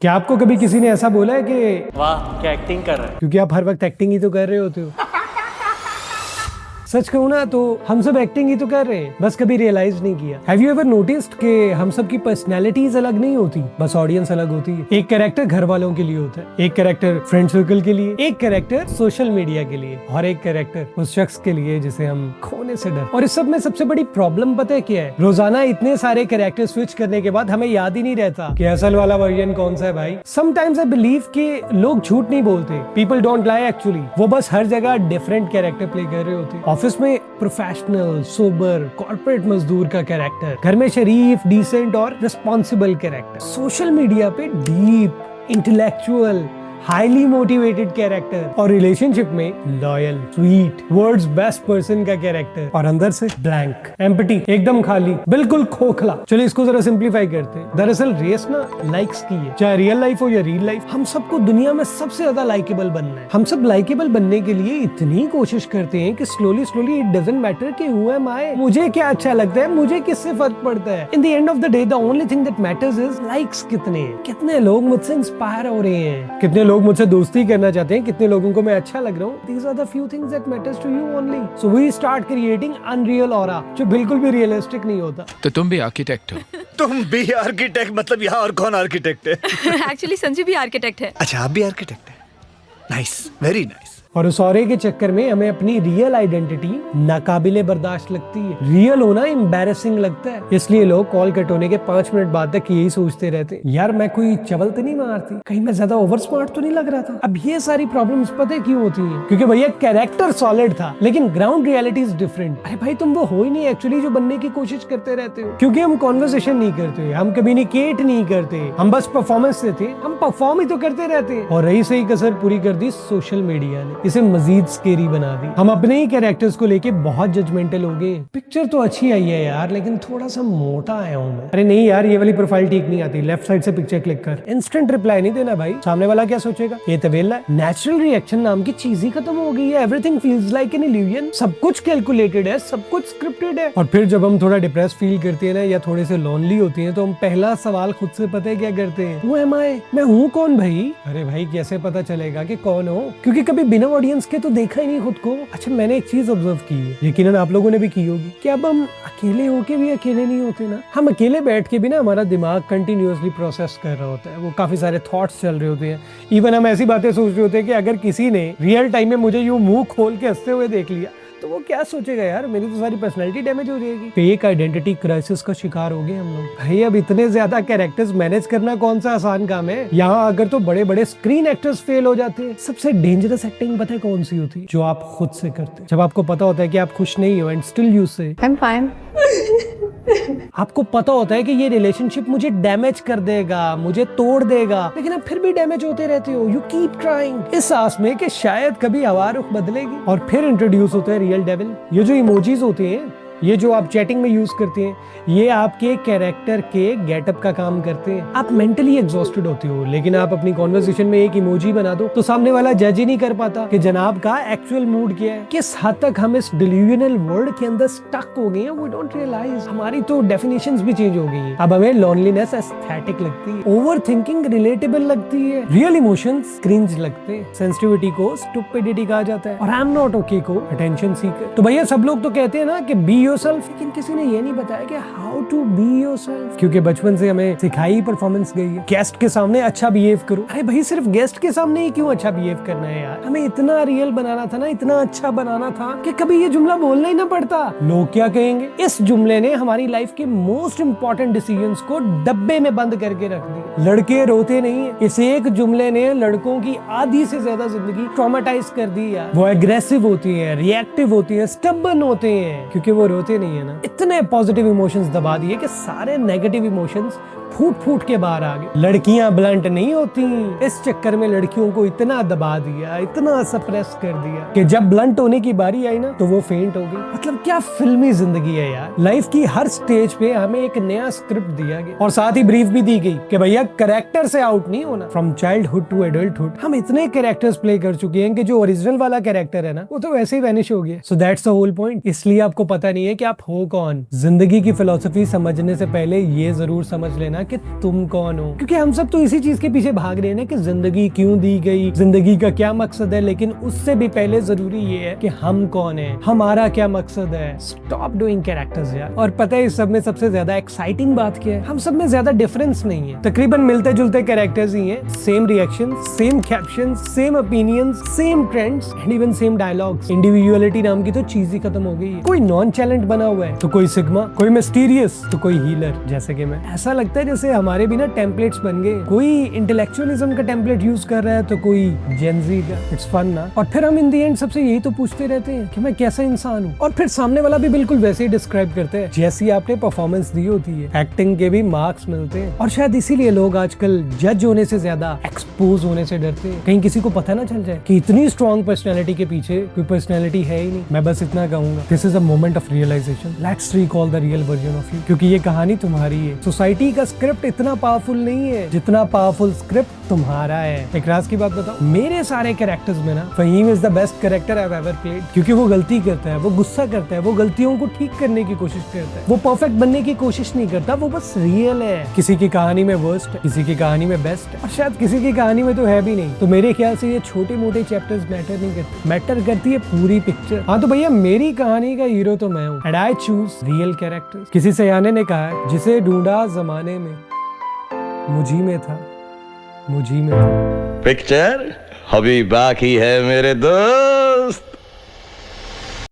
क्या आपको कभी किसी ने ऐसा बोला है कि वाह क्या एक्टिंग कर रहा है। क्योंकि आप हर वक्त एक्टिंग ही तो कर रहे होते हो। सच कहूँ ना तो हम सब एक्टिंग ही तो कर रहे हैं, बस कभी रियलाइज नहीं किया। हैव यू एवर नोटिस्ड कि हम सब की पर्सनैलिटीज अलग नहीं होती, बस ऑडियंस अलग होती है। एक कैरेक्टर घर वालों के लिए होता है, एक कैरेक्टर फ्रेंड सर्कल के लिए, एक कैरेक्टर सोशल मीडिया के लिए और एक कैरेक्टर उस शख्स के लिए जिसे हम खोने से डर। और इस सब में सबसे बड़ी प्रॉब्लम पता है क्या है? रोजाना इतने सारे कैरेक्टर स्विच करने के बाद हमें याद ही नहीं रहता कि असल वाला वर्जन कौन सा है भाई। समटाइम्स आई बिलीव कि लोग झूठ नहीं बोलते, पीपल डोंट लाई एक्चुअली, वो बस हर जगह डिफरेंट कैरेक्टर प्ले कर रहे होते। ऑफिस में प्रोफेशनल, सोबर, कॉर्पोरेट मजदूर का कैरेक्टर, घर में शरीफ, डिसेंट और रिस्पॉन्सिबल कैरेक्टर, सोशल मीडिया पे deep, intellectual, highly motivated character और रिलेशनशिप में loyal, sweet, world's best person का कैरेक्टर और अंदर से ब्लैंक, एम्प्टी, एकदम खाली, बिल्कुल खोखला। चलिए इसको जरा सिंप्लीफाई करते हैं। दरअसल रेस ना लाइक्स की है, चाहे रियल लाइफ हो या रील लाइफ। हम सबको दुनिया में सबसे ज्यादा लाइकेबल बनना है। हम सब लाइकेबल बनने के लिए इतनी कोशिश करते हैं कि slowly slowly it doesn't matter कि हु एम आई, मुझे क्या अच्छा लगता है, मुझे किससे फर्क पड़ता है। In the end of the day the only thing that matters is likes कितने हैं, कितने लोग मुझसे इंस्पायर हो रहे हैं, कितने लोग मुझसे दोस्ती करना चाहते हैं, कितने लोगों को मैं अच्छा लग रहा हूँ। These are the few things that matters to you only. So we start creating unreal aura, जो बिल्कुल भी रियलिस्टिक नहीं होता। तो तुम भी आर्किटेक्ट हो? तुम भी आर्किटेक्ट? मतलब यहाँ और कौन आर्किटेक्ट है? एक्चुअली संजू भी आर्किटेक्ट है। अच्छा आप भी आर्किटेक्ट है? Nice, very nice. और उस ऑरे के चक्कर में हमें अपनी रियल आइडेंटिटी नाकाबिले बर्दाश्त लगती है, रियल होना एम्बैरेसिंग लगता है। इसलिए लोग कॉल कट होने के 5 मिनट बाद तक यही सोचते रहते हैं, यार मैं कोई चवल तो नहीं मारती, कहीं मैं ज्यादा ओवर स्मार्ट तो नहीं लग रहा था। अब ये सारी प्रॉब्लम्स पता है क्यों होती हैं? क्योंकि भैया कैरेक्टर सॉलिड था लेकिन ग्राउंड रियलिटी इज डिफरेंट। अरे भाई तुम वो हो ही नहीं एक्चुअली जो बनने की कोशिश करते रहते हो। क्योंकि हम कॉन्वर्सेशन नहीं करते, हम कम्युनिकेट नहीं करते, हम बस परफॉर्मेंस देते, हम परफॉर्म ही तो करते रहते। और रही सही कसर पूरी कर दी सोशल मीडिया ने, इसे मजीद स्केरी बना दी। हम अपने ही कैरेक्टर्स को लेके बहुत जजमेंटल हो गए। पिक्चर तो अच्छी आई है यार लेकिन थोड़ा सा मोटा आया हूँ मैं। अरे नहीं यार ये वाली प्रोफाइल ठीक नहीं आती, लेफ्ट साइड से पिक्चर क्लिक कर। इंस्टेंट रिप्लाई नहीं देना भाई, सामने वाला क्या सोचेगा, ये तवेला है। नेचुरल रिएक्शन नाम की चीज ही खत्म हो गई है। Everything feels like an illusion, सब कुछ कैलकुलेटेड है, सब कुछ स्क्रिप्टेड है। और फिर जब हम थोड़ा डिप्रेस फील करते हैं ना या थोड़े से लोनली होते हैं तो हम पहला सवाल खुद से पता है क्या करते हैं, हु एम आई, मैं हूँ कौन भाई। अरे भाई कैसे पता चलेगा कि कौन हो, क्योंकि कभी बिना ऑडियंस के तो देखा ही नहीं खुद को। अच्छा मैंने एक चीज ऑब्जर्व की है, यकीनन आप लोगों ने भी की होगी, कि अब हम अकेले होके भी अकेले नहीं होते ना। हम अकेले बैठ के भी ना हमारा दिमाग कंटिन्यूअसली प्रोसेस कर रहा होता है, वो काफी सारे थॉट्स चल रहे होते हैं। इवन हम ऐसी बातें सोच रहे होते हैं कि अगर किसी ने रियल टाइम में मुझे यूं मुंह खोल के हंसते हुए देख लिया तो वो क्या सोचेगा, यार मेरी तो सारी पर्सनैलिटी डैमेज हो जाएगी। फेक आइडेंटिटी क्राइसिस का शिकार हो गए हम लोग। भाई अब इतने ज्यादा कैरेक्टर्स मैनेज करना कौन सा आसान काम है। यहाँ अगर तो बड़े बड़े स्क्रीन एक्टर्स फेल हो जाते हैं। सबसे डेंजरस एक्टिंग पता है कौन सी होती है? जो आप खुद से करते हैं। जब आपको पता होता है कि आप खुश नहीं हो एंड स्टिल यू से आई एम फाइन। आपको पता होता है कि ये रिलेशनशिप मुझे डैमेज कर देगा, मुझे तोड़ देगा, लेकिन आप फिर भी डैमेज होते रहते हो। यू कीप ट्राइंग इस आस में कि शायद कभी हवा रुख बदलेगी। और फिर इंट्रोड्यूस होता है रियल डेविल। ये जो इमोजीज होते हैं, ये जो आप चैटिंग में यूज करते हैं, ये आपके कैरेक्टर के गेटअप का काम करते हैं। आप मेंटली एग्जॉस्टेड होते हो लेकिन आप अपनी कॉन्वर्सेशन में एक इमोजी बना दो तो सामने वाला जज ही नहीं कर पाता कि जनाब का एक्चुअल मूड क्या है। किस हद तक हम इस डिल्यूजनल वर्ल्ड के अंदर स्टक हो गए हैं, वी डोंट रियलाइज। हमारी तो डेफिनेशंस भी चेंज हो गई हैं। अब हमें लॉनलीनेस एस्थेटिक लगती है, ओवर थिंकिंग रिलेटेबल लगती है, रियल इमोशंस क्रिंज लगते हैं, सेंसिटिविटी को स्टुपिडिटी कहा जाता है और आई एम नॉट ओके को अटेंशन सीकर। तो भैया सब लोग तो कहते हैं ना कि बी योरसेल्फ, लेकिन किसी ने ये नहीं बताया कि हाउ टू बी योरसेल्फ। क्योंकि बचपन से हमें सिखाई परफॉर्मेंस गई है, गेस्ट के सामने अच्छा बिहेव करो। अरे भाई सिर्फ गेस्ट के सामने ही क्यों अच्छा बिहेव करना है यार? हमें इतना रियल बनाना था ना, इतना अच्छा बनाना था कि कभी ये जुमला बोलना ही ना पड़ता। लोग क्या कहेंगे, इस जुमले ने हमारी लाइफ के मोस्ट इंपॉर्टेंट डिसीजंस को डब्बे में बंद करके रख दिया। लड़के रोते नहीं है, इस एक जुमले ने लड़कों की आधी से ज्यादा जिंदगी ट्रॉमेटाइज कर दी यार। वो एग्रेसिव होती है, रिएक्टिव होती है, स्टबर्न होते हैं क्योंकि वो रोते नहीं है ना। इतने पॉजिटिव इमोशंस दबा दिए कि सारे नेगेटिव इमोशंस फूट फूट के बाहर आ गए। लड़कियां ब्लंट नहीं होती, इस चक्कर में लड़कियों को इतना दबा दिया, इतना सप्रेस कर दिया कि जब ब्लंट होने की बारी आई ना तो वो फेंट हो गई। मतलब क्या फिल्मी जिंदगी है यार। लाइफ की हर स्टेज पे हमें एक नया स्क्रिप्ट दिया गया और साथ ही ब्रीफ भी दी गई कि भैया कैरेक्टर से आउट नहीं होना। फ्रॉम चाइल्डहुड टू एडल्टहुड हम इतने कैरेक्टर्स प्ले कर चुके हैं कि जो ओरिजिनल वाला कैरेक्टर है ना वो तो वैसे ही वैनिश हो गया। So that's the whole point. इसलिए आपको पता नहीं है कि आप हो कौन। जिंदगी की फिलॉसफी समझने से पहले ये जरूर समझ लेना कि तुम कौन हो, क्योंकि हम सब तो इसी चीज के पीछे भाग रहे हैं ना कि जिंदगी क्यों दी गई, जिंदगी का क्या मकसद है। लेकिन उससे भी पहले जरूरी ये है कि हम कौन है, हमारा क्या मकसद है। स्टॉप डूइंग कैरेक्टर्स यार। और पता है इस सब में सबसे ज्यादा एक्साइटिंग बात क्या है, हम सब में ज्यादा डिफरेंस नहीं है, तकरीबन मिलते जुलते कैरेक्टर्स ही हैं, same reaction, same caption, same opinions, same trends and even same dialogues. Individuality नाम की तो चीज ही खत्म हो गई है। कोई नॉन चैलेंट बना हुआ है तो कोई सिग्मा, कोई मिस्टीरियस तो कोई हीलर, जैसे कि मैं। ऐसा लगता है जैसे हमारे भी ना टेम्पलेट्स बन गए, कोई इंटेलेक्चुअलिज्म का टेम्पलेट यूज कर रहा है तो कोई जेनजी का। इट्स फन ना। और फिर हम इन दी एंड सबसे यही तो पूछते रहते हैं कि मैं कैसा इंसान हूँ, और फिर सामने वाला भी बिल्कुल वैसे ही डिस्क्राइब करते हैं जैसी आपने परफॉर्मेंस दी होती है। एक्टिंग के भी मार्क्स मिलते हैं, और शायद इसीलिए लोग आजकल जज होने से ज्यादा एक्सपोज होने से डरते हैं, कहीं किसी को पता ना चल जाए कि इतनी स्ट्रॉन्ग पर्सनैलिटी के पीछे कोई पर्सनैलिटी है ही नहीं। मैं बस इतना कहूंगा, this is a moment of realisation, let's recall the real version of you, क्योंकि ये कहानी तुम्हारी है। सोसाइटी का स्क्रिप्ट इतना पावरफुल नहीं है जितना पावरफुल स्क्रिप्ट तुम्हारा है। एक राज की बात बताओ, मेरे सारे कैरेक्टर्स में ना Faheem is the best character I have ever played, क्योंकि वो गलती करता है, वो गुस्सा करता है, वो गलतियों को ठीक करने की कोशिश करता है, वो परफेक्ट बनने की कोशिश नहीं करता, वो बस रियल है। किसी की कहानी में वर्स्ट है, किसी की कहानी में बेस्ट है, और शायद किसी की कहानी में तो है भी नहीं। तो मेरे ख्याल से ये छोटे मोटे चैप्टर्स मैटर नहीं करते, मैटर करती है पूरी पिक्चर। हाँ तो भैया मेरी कहानी का हीरो तो मैं हूँ, and I choose real characters. किसी सयाने ने कहा है, जिसे ढूंढा जमाने में मुझी में था, मुझी में था। पिक्चर अभी बाकी है मेरे दोस्त।